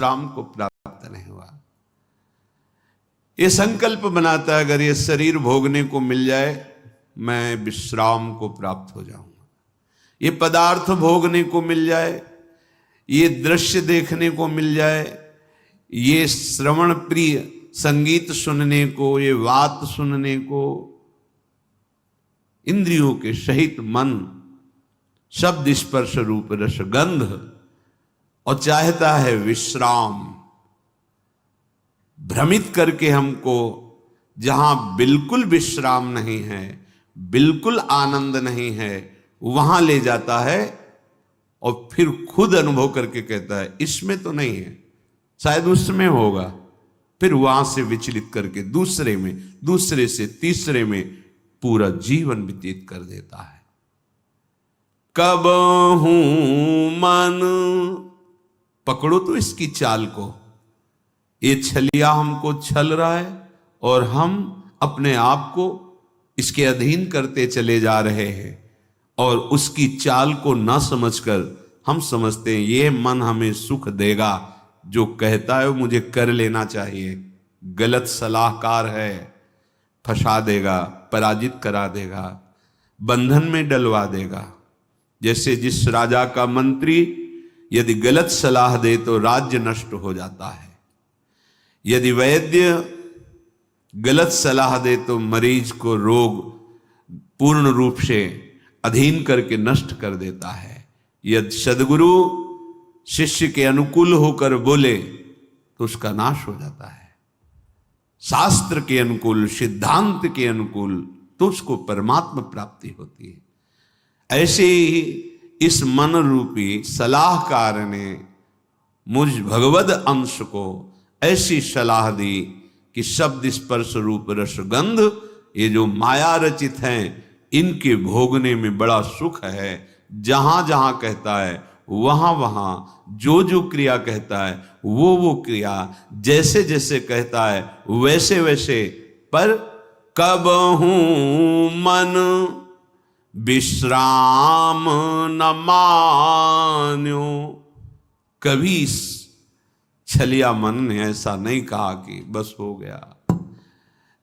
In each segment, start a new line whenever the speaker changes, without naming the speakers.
विश्राम को प्राप्त नहीं हुआ। ये संकल्प बनाता है अगर ये शरीर भोगने को मिल जाए मैं विश्राम को प्राप्त हो जाऊंगा, ये पदार्थ भोगने को मिल जाए, ये दृश्य देखने को मिल जाए, ये श्रवण प्रिय संगीत सुनने को, ये बात सुनने को, इंद्रियों के सहित मन शब्द स्पर्श रूप रस गंध, और चाहता है विश्राम, भ्रमित करके हमको जहां बिल्कुल विश्राम नहीं है, बिल्कुल आनंद नहीं है, वहां ले जाता है और फिर खुद अनुभव करके कहता है इसमें तो नहीं है, शायद उसमें होगा, फिर वहां से विचलित करके दूसरे में, दूसरे से तीसरे में पूरा जीवन व्यतीत कर देता है। कब हूं मन, पकड़ो तो इसकी चाल को, ये छलिया हमको छल रहा है और हम अपने आप को इसके अधीन करते चले जा रहे हैं, और उसकी चाल को ना समझकर हम समझते हैं ये मन हमें सुख देगा, जो कहता है वो मुझे कर लेना चाहिए, गलत सलाहकार है, फंसा देगा, पराजित करा देगा, बंधन में डलवा देगा। जैसे जिस राजा का मंत्री यदि गलत सलाह दे तो राज्य नष्ट हो जाता है, यदि वैद्य गलत सलाह दे तो मरीज को रोग पूर्ण रूप से अधीन करके नष्ट कर देता है, यदि सद्गुरु शिष्य के अनुकूल होकर बोले तो उसका नाश हो जाता है, शास्त्र के अनुकूल, सिद्धांत के अनुकूल तो उसको परमात्मा प्राप्ति होती है। ऐसे ही इस मन रूपी सलाहकार ने मुझ भगवद अंश को ऐसी सलाह दी कि शब्द स्पर्श रूप रस गंध, ये जो माया रचित हैं इनके भोगने में बड़ा सुख है, जहां जहां कहता है वहां वहां, जो जो क्रिया कहता है वो क्रिया, जैसे जैसे कहता है वैसे वैसे, पर कब हूं मन विश्राम न मान्यो, कभी इस छलिया मन ने ऐसा नहीं कहा कि बस हो गया,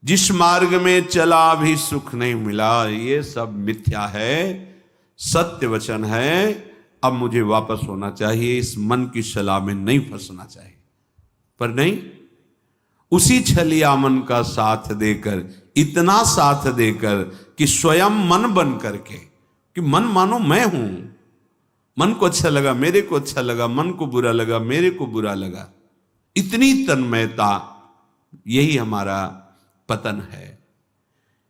जिस मार्ग में चला भी सुख नहीं मिला, ये सब मिथ्या है, सत्य वचन है, अब मुझे वापस होना चाहिए, इस मन की सलाह में नहीं फंसना चाहिए। पर नहीं, उसी छलिया मन का साथ देकर, इतना साथ देकर कि स्वयं मन बन करके, कि मन मानो मैं हूं, मन को अच्छा लगा मेरे को अच्छा लगा, मन को बुरा लगा मेरे को बुरा लगा, इतनी तन्मयता, यही हमारा पतन है,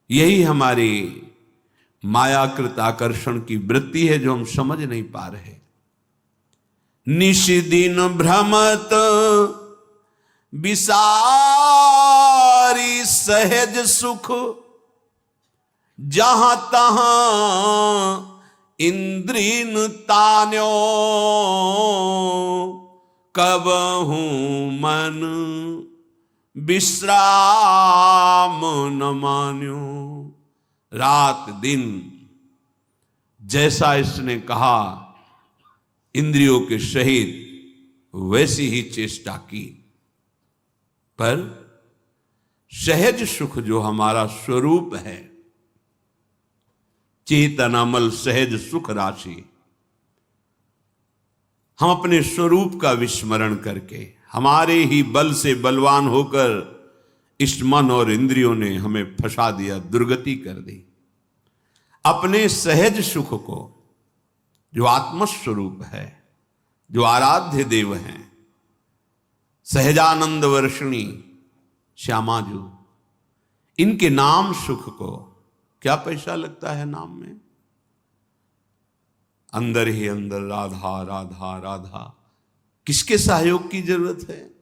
यही हमारी मायाकृत आकर्षण की वृत्ति है जो हम समझ नहीं पा रहे। निशिदिन भ्रमत विसारी सहज सुख, जहां तहां इंद्रिन तान्यो, कब हूं मन विश्राम न मान्यो। रात दिन जैसा इसने कहा इंद्रियों के सहित वैसी ही चेष्टा की, पर सहज सुख जो हमारा स्वरूप है, चेतनामल सहज सुख राशि, हम अपने स्वरूप का विस्मरण करके हमारे ही बल से बलवान होकर इस मन और इंद्रियों ने हमें फंसा दिया, दुर्गति कर दी। अपने सहज सुख को, जो आत्मस्वरूप है, जो आराध्य देव हैं, सहजानंद वर्षिणी श्यामाजू, इनके नाम सुख को क्या पैसा लगता है नाम में, अंदर ही अंदर राधा राधा राधा, किसके सहयोग की जरूरत है,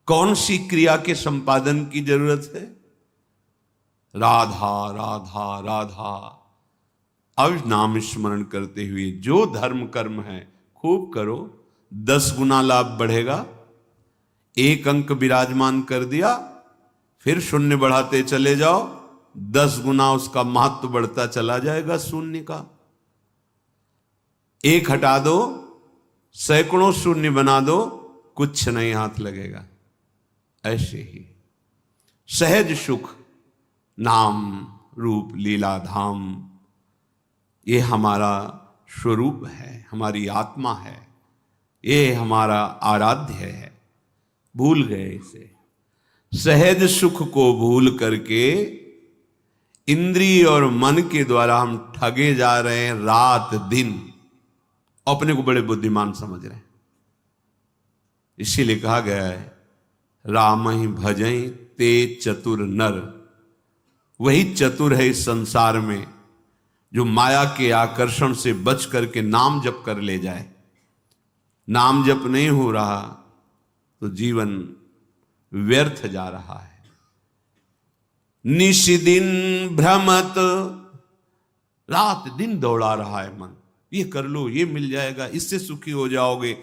कौन सी क्रिया के संपादन की जरूरत है, राधा राधा राधा। अब नाम स्मरण करते हुए जो धर्म कर्म है खूब करो, 10 गुना लाभ बढ़ेगा। 1 अंक विराजमान कर दिया, फिर शून्य बढ़ाते चले जाओ, 10 गुना उसका महत्व बढ़ता चला जाएगा शून्य का। 1 हटा दो, सैकड़ों शून्य बना दो, कुछ नहीं हाथ लगेगा। ऐसे ही सहज सुख, नाम रूप लीला धाम, ये हमारा स्वरूप है, हमारी आत्मा है, ये हमारा आराध्य है। भूल गए इसे। सहज सुख को भूल करके इंद्रिय और मन के द्वारा हम ठगे जा रहे हैं रात दिन, अपने को बड़े बुद्धिमान समझ रहे हैं। इसीलिए कहा गया है राम ही भजई ते चतुर नर। वही चतुर है इस संसार में जो माया के आकर्षण से बच करके नाम जप कर ले जाए। नाम जप नहीं हो रहा तो जीवन व्यर्थ जा रहा है। निश दिन भ्रमत, रात दिन दौड़ा रहा है मन, ये कर लो, ये मिल जाएगा, इससे सुखी हो जाओगे।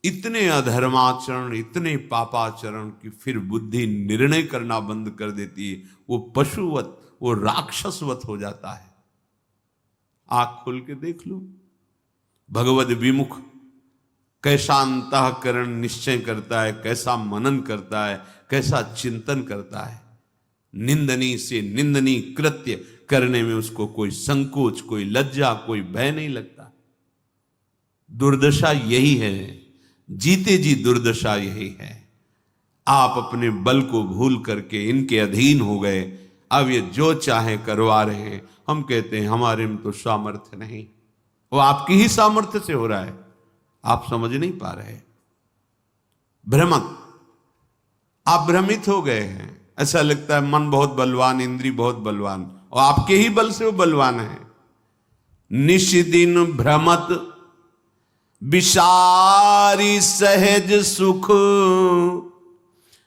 इतने अधर्माचरण, इतने पापाचरण कि फिर बुद्धि निर्णय करना बंद कर देती है। वो पशुवत, वो राक्षसवत हो जाता है। आंख खोल के देख लो, भगवद विमुख कैसा अंतःकरण निश्चय करता है, कैसा मनन करता है, कैसा चिंतन करता है। निंदनीय से निंदनीय कृत्य करने में उसको कोई संकोच, कोई लज्जा, कोई भय नहीं लगता। दुर्दशा यही है, जीते जी दुर्दशा यही है। आप अपने बल को भूल करके इनके अधीन हो गए। अब ये जो चाहे करवा रहे हैं। हम कहते हैं हमारे में तो सामर्थ्य नहीं, वो आपकी ही सामर्थ्य से हो रहा है, आप समझ नहीं पा रहे। भ्रमक, आप भ्रमित हो गए हैं। ऐसा लगता है मन बहुत बलवान, इंद्री बहुत बलवान, और आपके ही बल से वो बलवान है। निश दिन भ्रमत विसारी सहज सुख,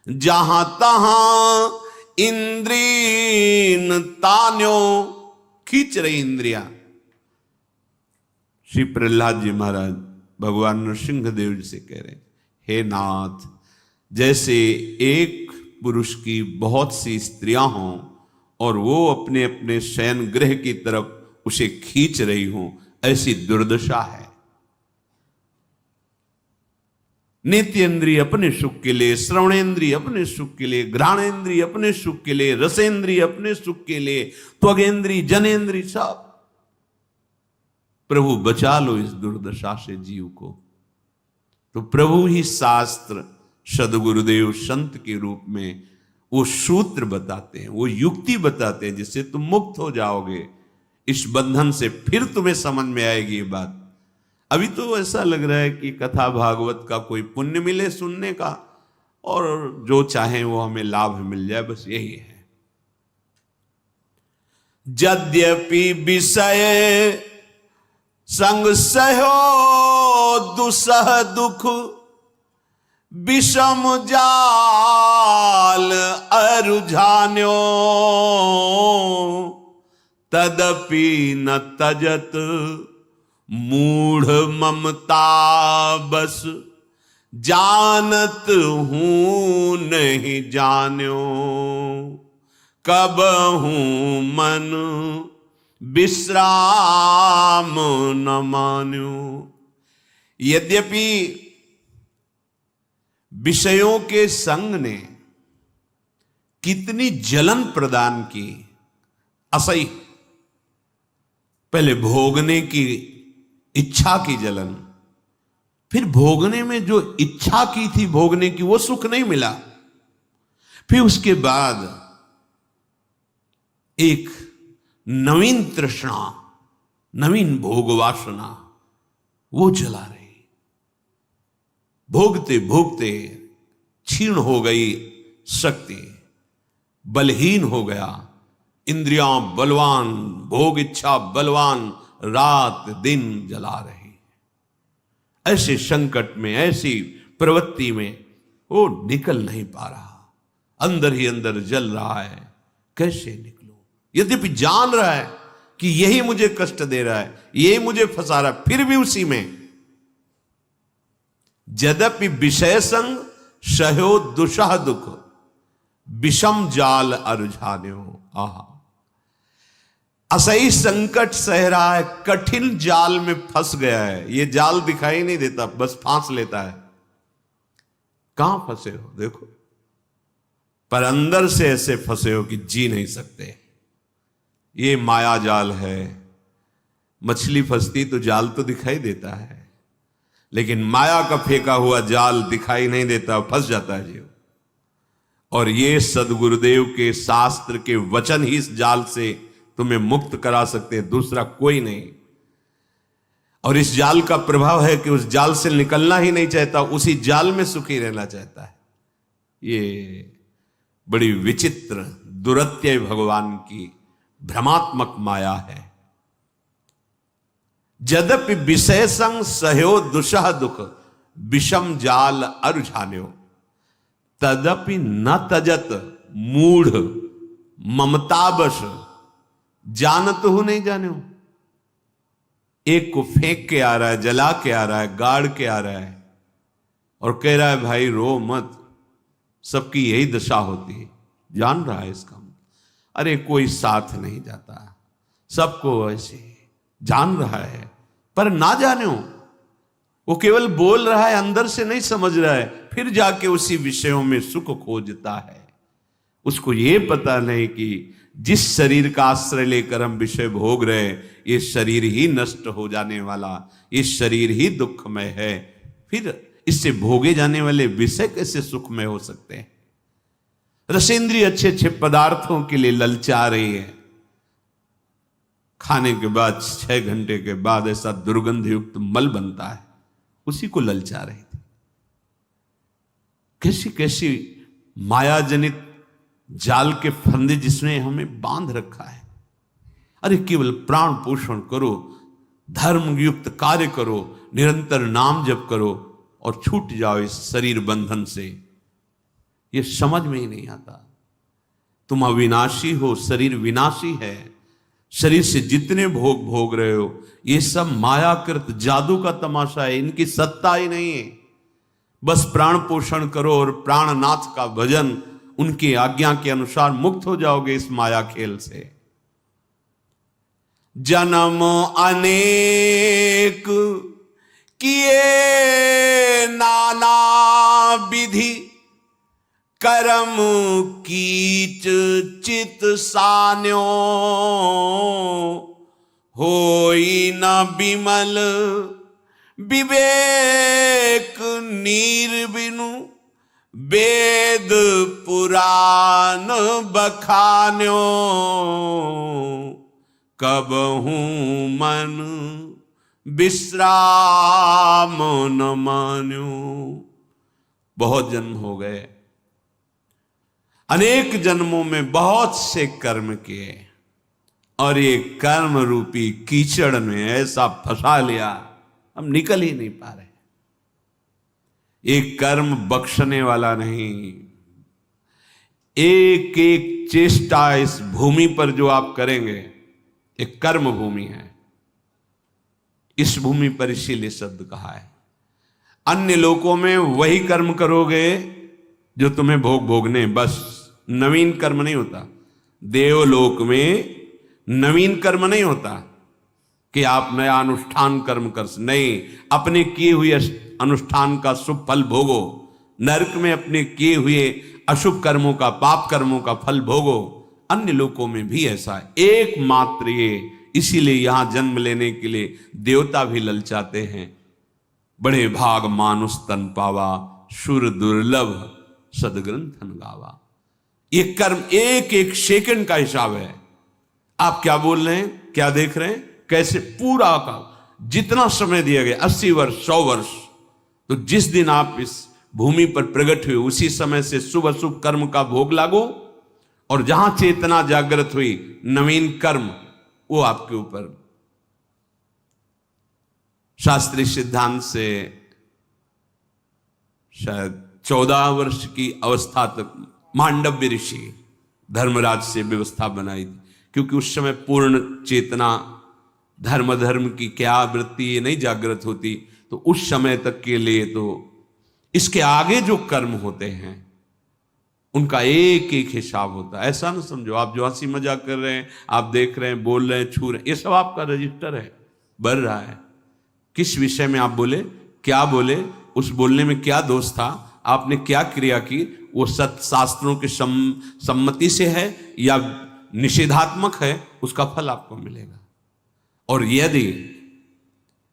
जहां तहां इंद्रीन तान्यो। खींच रही इंद्रिया। श्री प्रहलाद जी महाराज भगवान नृसिंह देव जी से कह रहे हैं, हे नाथ, जैसे एक पुरुष की बहुत सी स्त्रियां हों और वो अपने अपने शयन गृह की तरफ उसे खींच रही हों, ऐसी दुर्दशा है। नेत्रेंद्रिय अपने सुख के लिए, श्रवणेंद्रिय अपने सुख के लिए, घ्राणेंद्रिय अपने सुख के लिए, रसेंद्रिय अपने सुख के लिए, त्वगेंद्रिय, जनेंद्रिय, सब। प्रभु बचा लो इस दुर्दशा से जीव को। तो प्रभु ही शास्त्र, सदगुरुदेव संत के रूप में वो सूत्र बताते हैं, वो युक्ति बताते हैं, जिससे तुम मुक्त हो जाओगे इस बंधन से। फिर तुम्हें समझ में आएगी ये बात। अभी तो ऐसा लग रहा है कि कथा भागवत का कोई पुण्य मिले सुनने का, और जो चाहे वो हमें लाभ मिल जाए, बस यही है। यद्यपि विषय संग सहो दुसह दुख, विषम जाल अरुझान्यो, तदपि न तजत मूढ़ ममता बस, जानत हूं नहीं जान्यो, कब हूं मन विश्राम न मान्यो। यद्यपि विषयों के संग ने कितनी जलन प्रदान की, असही, पहले भोगने की इच्छा की जलन, फिर भोगने में जो इच्छा की थी भोगने की, वो सुख नहीं मिला। फिर उसके बाद एक नवीन तृष्णा, नवीन भोग वासना, वो जला रही। भोगते भोगते क्षीण हो गई शक्ति, बलहीन हो गया, इंद्रियां बलवान, भोग इच्छा बलवान, रात दिन जला रही। ऐसे संकट में, ऐसी प्रवृत्ति में वो निकल नहीं पा रहा, अंदर ही अंदर जल रहा है। कैसे निकलूं? यद्यपि जान रहा है कि यही मुझे कष्ट दे रहा है, यही मुझे फंसा रहा है, फिर भी उसी में। यद्यपि विषय संग सहो दुषह दुख, विषम जाल अरुझान्यो। आहा, असही संकट सह रहा है, कठिन जाल में फंस गया है। ये जाल दिखाई नहीं देता, बस फांस लेता है। कहां फंसे हो देखो, पर अंदर से ऐसे फंसे हो कि जी नहीं सकते। ये माया जाल है। मछली फंसती तो जाल तो दिखाई देता है, लेकिन माया का फेंका हुआ जाल दिखाई नहीं देता, फंस जाता है जीव। और ये सदगुरुदेव के शास्त्र के वचन ही इस जाल से तुम्हें मुक्त करा सकते हैं, दूसरा कोई नहीं। और इस जाल का प्रभाव है कि उस जाल से निकलना ही नहीं चाहता, उसी जाल में सुखी रहना चाहता है। ये बड़ी विचित्र दुरत्यय भगवान की भ्रमात्मक माया है। यद्यपि विषय संग सहयो दुषह दुख, विषम जाल अरुझान्यो, तदपि न तजत मूढ़ ममतावश, जानत हो नहीं जाने। एक को फेंक के आ रहा है, जला के आ रहा है, गाड़ के आ रहा है, और कह रहा है भाई रो मत, सबकी यही दशा होती है। जान रहा है इसका, अरे कोई साथ नहीं जाता, सबको ऐसे जान रहा है, पर ना जाने वो केवल बोल रहा है, अंदर से नहीं समझ रहा है, फिर जाके उसी विषयों में सुख खोजता है। उसको ये पता नहीं कि जिस शरीर का आश्रय लेकर हम विषय भोग रहे, ये शरीर ही नष्ट हो जाने वाला, ये शरीर ही दुखमय है, फिर इससे भोगे जाने वाले विषय कैसे सुखमय हो सकते हैं। रसेंद्रिय अच्छे अच्छे पदार्थों के लिए ललचा रही है, खाने के बाद 6 घंटे के बाद ऐसा दुर्गंध युक्त मल बनता है, उसी को ललचा रही थी। कैसी कैसी माया जनित जाल के फंदे जिसने हमें बांध रखा है। अरे केवल प्राण पोषण करो, धर्म युक्त कार्य करो, निरंतर नाम जप करो और छूट जाओ इस शरीर बंधन से। ये समझ में ही नहीं आता। तुम अविनाशी हो, शरीर विनाशी है। शरीर से जितने भोग भोग रहे हो, ये सब मायाकृत जादू का तमाशा है, इनकी सत्ता ही नहीं है। बस प्राण पोषण करो और प्राणनाथ का भजन, उनकी आज्ञा के अनुसार मुक्त हो जाओगे इस माया खेल से। जन्म अनेक किए नाना विधि, कर्म कीच चित सान्यो, होई न बिमल विवेक निर्बिनु, वेद पुराण बखान्यो, कबहू मन विश्राम न मान्यो। बहुत जन्म हो गए, अनेक जन्मों में बहुत से कर्म किए, और ये कर्म रूपी कीचड़ में ऐसा फंसा लिया, हम निकल ही नहीं पा रहे। एक कर्म बख्शने वाला नहीं। एक एक चेष्टा इस भूमि पर जो आप करेंगे, एक कर्म भूमि है। इस भूमि पर इसीलिए शब्द कहा है। अन्य लोकों में वही कर्म करोगे जो तुम्हें भोग भोगने, बस नवीन कर्म नहीं होता। देवलोक में नवीन कर्म नहीं होता कि आप नया अनुष्ठान कर्म कर, नहीं, अपने किए हुए अनुष्ठान का शुभ फल भोगो। नरक में अपने किए हुए अशुभ कर्मों का, पाप कर्मों का फल भोगो। अन्य लोकों में भी ऐसा है, एकमात्र ये। इसीलिए यहां जन्म लेने के लिए देवता भी ललचाते हैं। बड़े भाग मानुष तन पावा, सुर दुर्लभ सदग्रंथन गावा। ये कर्म एक एक सेकंड का हिसाब है। आप क्या बोल रहे हैं, क्या देख रहे हैं, कैसे पूरा का जितना समय दिया गया 80 वर्ष 100 वर्ष, तो जिस दिन आप इस भूमि पर प्रकट हुए उसी समय से शुभ अशुभ कर्म का भोग लागो, और जहां चेतना जागृत हुई नवीन कर्म वो आपके ऊपर। शास्त्रीय सिद्धांत से शायद 14 वर्ष की अवस्था तक मांडव्य ऋषि धर्मराज से व्यवस्था बनाई थी, क्योंकि उस समय पूर्ण चेतना धर्म की क्या वृत्ति ये नहीं जागृत होती। तो उस समय तक के लिए तो इसके आगे जो कर्म होते हैं उनका एक एक हिसाब होता है। ऐसा ना समझो आप जो हंसी मजाक कर रहे हैं, आप देख रहे हैं, बोल रहे हैं, छू रहे हैं, ये सब आपका रजिस्टर है, बढ़ रहा है। किस विषय में आप बोले, क्या बोले, उस बोलने में क्या दोष था, आपने क्या क्रिया की, वो सत्शास्त्रों की सम्मति से है या निषेधात्मक है, उसका फल आपको मिलेगा। और यदि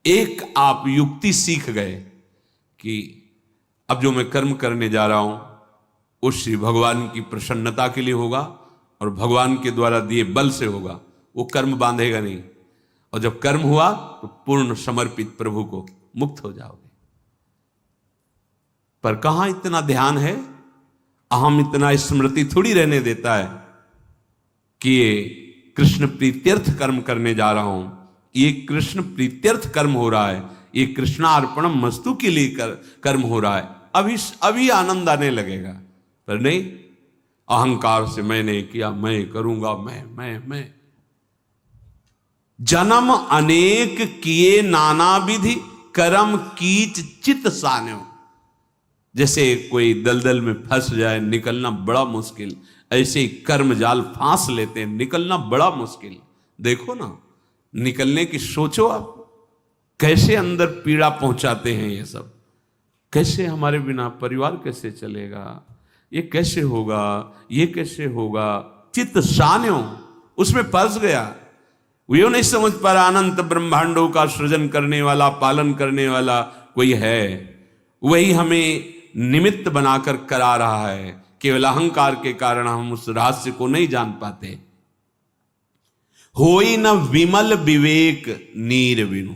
एक आप युक्ति सीख गए कि अब जो मैं कर्म करने जा रहा हूं वो श्री भगवान की प्रसन्नता के लिए होगा और भगवान के द्वारा दिए बल से होगा, वो कर्म बांधेगा नहीं, और जब कर्म हुआ तो पूर्ण समर्पित प्रभु को मुक्त हो जाओगे। पर कहां इतना ध्यान है, अहम इतना स्मृति थोड़ी रहने देता है कि ये कृष्ण प्रीत्यर्थ कर्म करने जा रहा हूं, ये कृष्ण प्रीत्यर्थ कर्म हो रहा है, ये कृष्णार्पणम मस्तु के लिए कर्म हो रहा है, अभी आनंद आने लगेगा। पर नहीं, अहंकार से मैंने किया, मैं करूंगा, मैं जन्म अनेक किए नाना विधि कर्म कीच चित सान्यो। जैसे कोई दलदल में फंस जाए, निकलना बड़ा मुश्किल, ऐसे ही कर्म जाल फांस लेते हैं, निकलना बड़ा मुश्किल। देखो ना, निकलने की सोचो आप, कैसे अंदर पीड़ा पहुंचाते हैं ये सब। कैसे हमारे बिना परिवार कैसे चलेगा, ये कैसे होगा, ये कैसे होगा। चित्त सान्यो, उसमें फंस गया। वो नहीं समझ पा रहा अनंत ब्रह्मांडों का सृजन करने वाला, पालन करने वाला कोई है, वही हमें निमित्त बनाकर करा रहा है। केवल अहंकार के कारण हम उस रहस्य को नहीं जान पाते। होई न विमल विवेक नीर बिनु।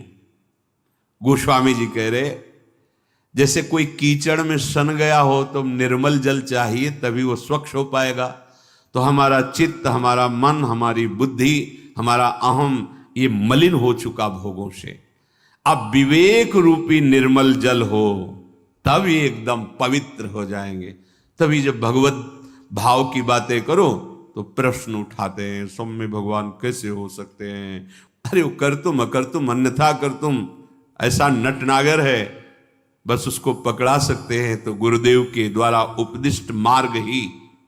गोस्वामी जी कह रहे, जैसे कोई कीचड़ में सन गया हो तो निर्मल जल चाहिए तभी वो स्वच्छ हो पाएगा। तो हमारा चित्त, हमारा मन, हमारी बुद्धि, हमारा अहम, ये मलिन हो चुका भोगों से। अब विवेक रूपी निर्मल जल हो तब ये एकदम पवित्र हो जाएंगे। तभी जब भगवत भाव की बातें करो तो प्रश्न उठाते हैं, सौम्य भगवान कैसे हो सकते हैं, अरे वो कर तुम अकर तुम अन्यथा कर तुम, ऐसा नटनागर है, बस उसको पकड़ा सकते हैं तो गुरुदेव के द्वारा उपदिष्ट मार्ग ही,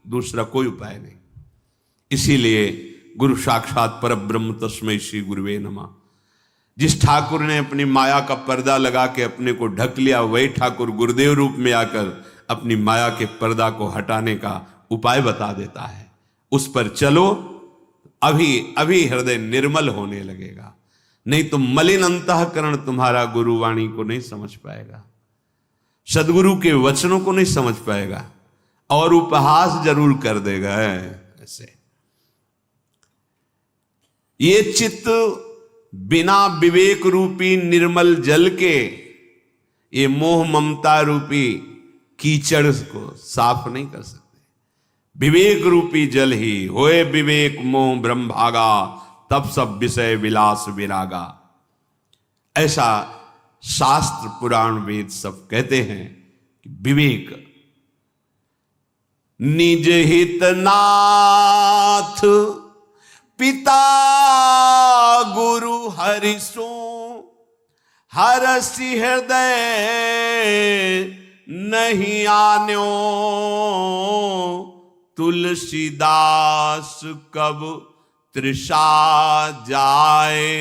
दूसरा कोई उपाय नहीं। इसीलिए गुरु साक्षात परब्रह्म तस्मै श्री गुरुवे नमः। जिस ठाकुर ने अपनी माया का पर्दा लगा के अपने को ढक लिया, वही ठाकुर गुरुदेव रूप में आकर अपनी माया के पर्दा को हटाने का उपाय बता देता है। उस पर चलो, अभी हृदय निर्मल होने लगेगा। नहीं तो मलिन अंतःकरण तुम्हारा गुरुवाणी को नहीं समझ पाएगा, सदगुरु के वचनों को नहीं समझ पाएगा, और उपहास जरूर कर देगा। ऐसे ये चित्त बिना विवेक रूपी निर्मल जल के, ये मोह ममता रूपी कीचड़ को साफ नहीं कर सकते। विवेक रूपी जल ही होए विवेक मोह ब्रह्म भागा, तब सब विषय विलास विरागा। ऐसा शास्त्र पुराण वेद सब कहते हैं कि विवेक निज हित नाथ पिता गुरु हरिसो हरसि हृदय नहीं आन्यो, तुलसीदास कब तृषा जाए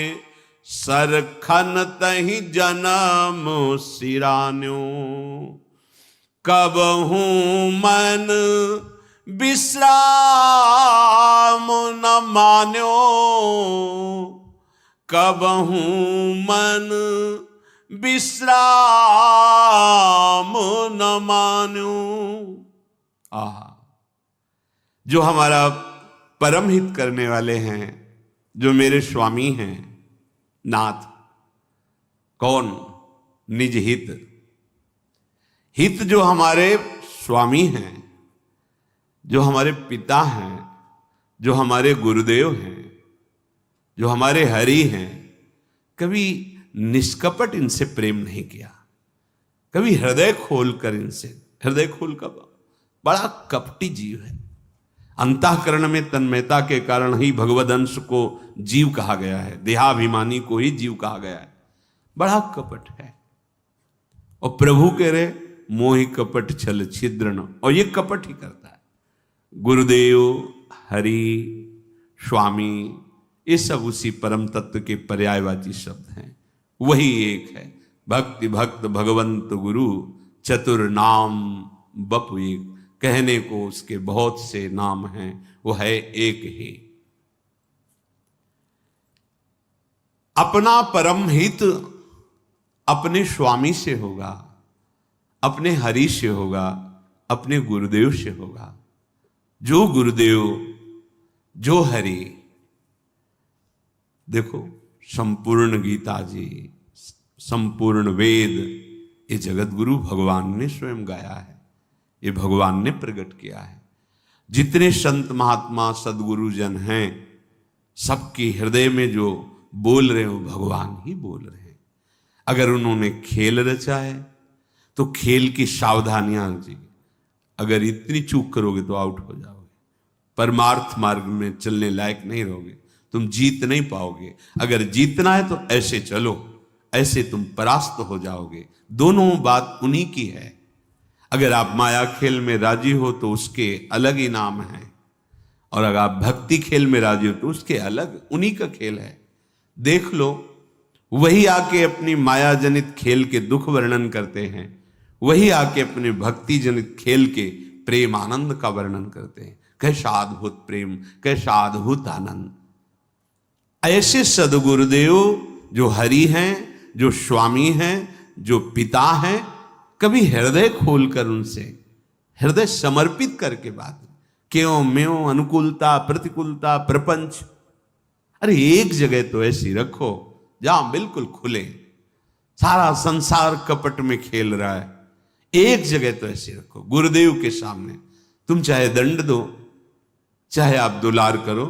सरखन तहि जन्म सिरान्यो। कब हूं मन विश्राम न मान्यो, कब हूं मन विश्राम न मान्यो। जो हमारा परम हित करने वाले हैं, जो मेरे स्वामी हैं, नाथ कौन? निज हित। हित जो हमारे स्वामी हैं, जो हमारे पिता हैं, जो हमारे गुरुदेव हैं, जो हमारे हरि हैं, कभी निष्कपट इनसे प्रेम नहीं किया, कभी हृदय खोलकर इनसे, हृदय खोल कर, बड़ा कपटी जीव है। अंतःकरण में तन्मयता के कारण ही भगवद अंश को जीव कहा गया है, देहाभिमानी को ही जीव कहा गया है। बड़ा कपट है। और प्रभु कह रहे मोहि कपट छल छिद्र न, और ये कपट ही करता है। गुरुदेव, हरि, स्वामी, ये सब उसी परम तत्व के पर्यायवाची शब्द हैं। वही एक है। भक्ति भक्त भगवंत गुरु चतुर नाम बप एक, कहने को उसके बहुत से नाम हैं, वो है एक ही। अपना परम हित अपने स्वामी से होगा, अपने हरि से होगा, अपने गुरुदेव से होगा। जो गुरुदेव, जो हरि, देखो संपूर्ण गीता जी, संपूर्ण वेद, ये जगत गुरु भगवान ने स्वयं गाया है, ये भगवान ने प्रकट किया है। जितने संत महात्मा सदगुरुजन हैं, सबके हृदय में जो बोल रहे हो भगवान ही बोल रहे हैं। अगर उन्होंने खेल रचा है तो खेल की सावधानियां जी, अगर इतनी चूक करोगे तो आउट हो जाओगे, परमार्थ मार्ग में चलने लायक नहीं रहोगे, तुम जीत नहीं पाओगे। अगर जीतना है तो ऐसे चलो, ऐसे तुम परास्त हो जाओगे। दोनों बात उन्हीं की है। अगर आप माया खेल में राजी हो तो उसके अलग इनाम है, और अगर आप भक्ति खेल में राजी हो तो उसके अलग, उन्हीं का खेल है। देख लो, वही आके अपनी माया जनित खेल के दुख वर्णन करते हैं, वही आके अपने भक्ति जनित खेल के प्रेम आनंद का वर्णन करते हैं। कैसा अद्भुत प्रेम, कैसा अद्भुत आनंद। ऐसे सदगुरुदेव जो हरि हैं, जो स्वामी हैं, जो पिता हैं, कभी हृदय खोलकर उनसे हृदय समर्पित करके बात, क्यों म्यों अनुकूलता प्रतिकूलता प्रपंच, अरे एक जगह तो ऐसी रखो जहां बिल्कुल खुले। सारा संसार कपट में खेल रहा है, एक जगह तो ऐसी रखो गुरुदेव के सामने। तुम चाहे दंड दो, चाहे आप दुलार करो,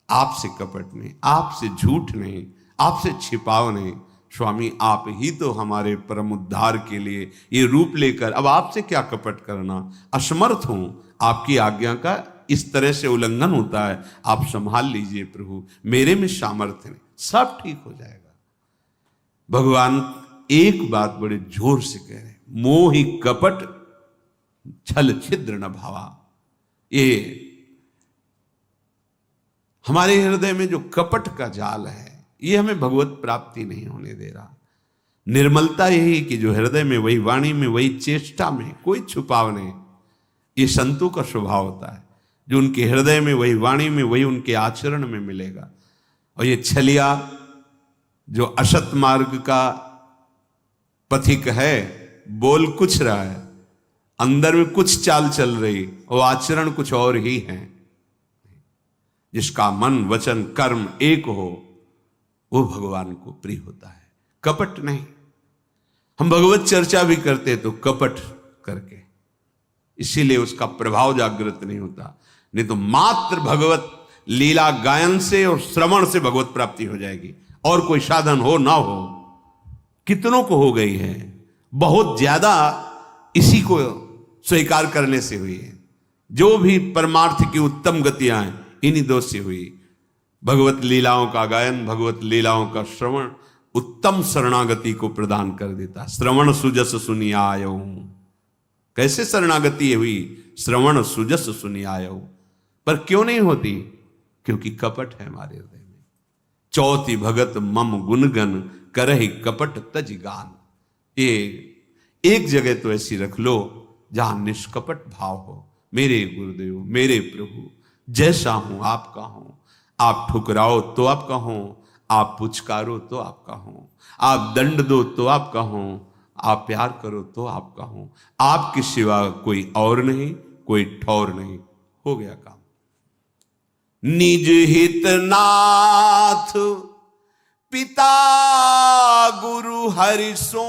आपसे कपट नहीं, आपसे झूठ नहीं, आपसे छिपाव नहीं। स्वामी आप ही तो हमारे परम उद्धार के लिए ये रूप लेकर, अब आपसे क्या कपट करना, असमर्थ हूं, आपकी आज्ञा का इस तरह से उल्लंघन होता है, आप संभाल लीजिए प्रभु, मेरे में सामर्थ्य नहीं, सब ठीक हो जाएगा। भगवान एक बात बड़े जोर से कह रहे, मोहि कपट छल छिद्र न भावा। ये हमारे हृदय में जो कपट का जाल है, ये हमें भगवत प्राप्ति नहीं होने दे रहा। निर्मलता यही कि जो हृदय में, वही वाणी में, वही चेष्टा में, कोई छुपाव नहीं। ये संतों का स्वभाव होता है, जो उनके हृदय में, वही वाणी में, वही उनके आचरण में मिलेगा। और ये छलिया जो असत मार्ग का पथिक है, बोल कुछ रहा है, अंदर में कुछ चाल चल रही, और आचरण कुछ और ही है। जिसका मन वचन कर्म एक हो, वो भगवान को प्रिय होता है, कपट नहीं। हम भगवत चर्चा भी करते तो कपट करके, इसीलिए उसका प्रभाव जागृत नहीं होता। नहीं तो मात्र भगवत लीला गायन से और श्रवण से भगवत प्राप्ति हो जाएगी, और कोई साधन हो ना हो। कितनों को हो गई है, बहुत ज्यादा इसी को स्वीकार करने से हुई है। जो भी परमार्थ की उत्तम गतियां हैं, इन्हीं दो से हुई। भगवत लीलाओं का गायन, भगवत लीलाओं का श्रवण उत्तम शरणागति को प्रदान कर देता। श्रवण सुजस सुनियायो, कैसे शरणागति हुई, श्रवण सुजस सुनियायो। पर क्यों नहीं होती, क्योंकि कपट है हमारे हृदय में। चौथी भगत मम गुणगन करहि कपट तज गान। ये एक जगह तो ऐसी रख लो जहां निष्कपट भाव हो, मेरे गुरुदेव, मेरे प्रभु, जैसा हूं आपका हूं। आप ठुकराओ तो आपका हूं, आप पुचकारो तो आपका हूं, आप दंड दो तो आपका हूं, आप प्यार करो तो आपका हूं। आपके सिवा कोई और नहीं, कोई ठौर नहीं। हो गया काम। निज हित नाथ पिता गुरु हरि सो,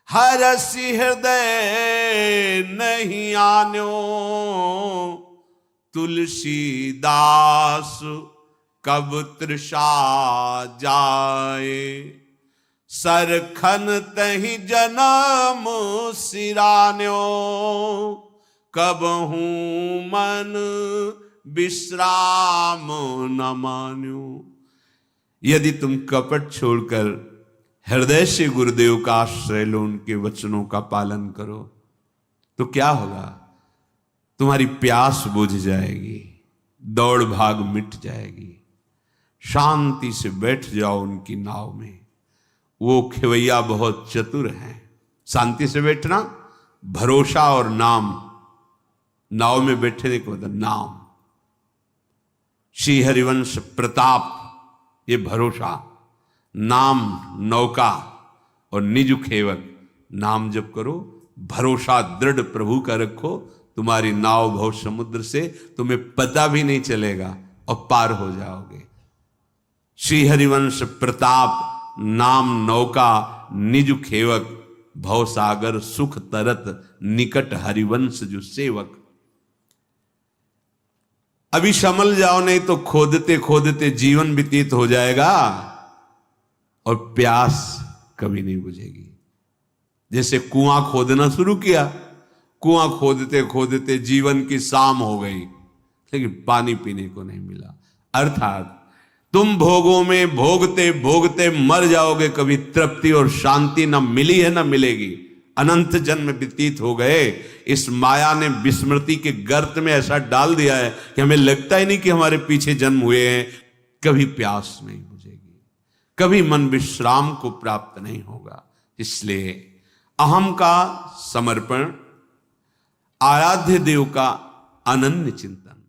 हरसि हृदय नहीं आन्यो। तुलसीदास कब तृषा जाए, सरखन तहि जन्म सिरान्यो। कब हूं मन विश्राम न मान्यो। यदि तुम कपट छोड़कर हृदय से गुरुदेव का आश्रय लो, उनके वचनों का पालन करो, तो क्या होगा, तुम्हारी प्यास बुझ जाएगी, दौड़ भाग मिट जाएगी। शांति से बैठ जाओ उनकी नाव में। वो खेवैया बहुत चतुर हैं। शांति से बैठना, भरोसा और नाम, नाव में बैठने के बाद नाम, श्री हरिवंश प्रताप ये भरोसा, नाम नौका और निज खेवक, नाम जप करो, भरोसा दृढ़ प्रभु का रखो, तुम्हारी नाव भव समुद्र से तुम्हें पता भी नहीं चलेगा और पार हो जाओगे। श्री हरिवंश प्रताप, नाम नौका निज खेवक, भव सागर सुख तरत, निकट हरिवंश जो सेवक। अभी संभल जाओ, नहीं तो खोदते खोदते जीवन व्यतीत हो जाएगा और प्यास कभी नहीं बुझेगी। जैसे कुआं खोदना शुरू किया, कुआं खोदते खोदते जीवन की शाम हो गई, लेकिन पानी पीने को नहीं मिला। अर्थात तुम भोगों में भोगते भोगते मर जाओगे, कभी तृप्ति और शांति न मिली है न मिलेगी। अनंत जन्म व्यतीत हो गए, इस माया ने विस्मृति के गर्त में ऐसा डाल दिया है कि हमें लगता ही नहीं कि हमारे पीछे जन्म हुए हैं। कभी प्यास नहीं बुझेगी, कभी मन विश्राम को प्राप्त नहीं होगा। इसलिए अहम का समर्पण, आराध्य देव का अनन्य चिंतन,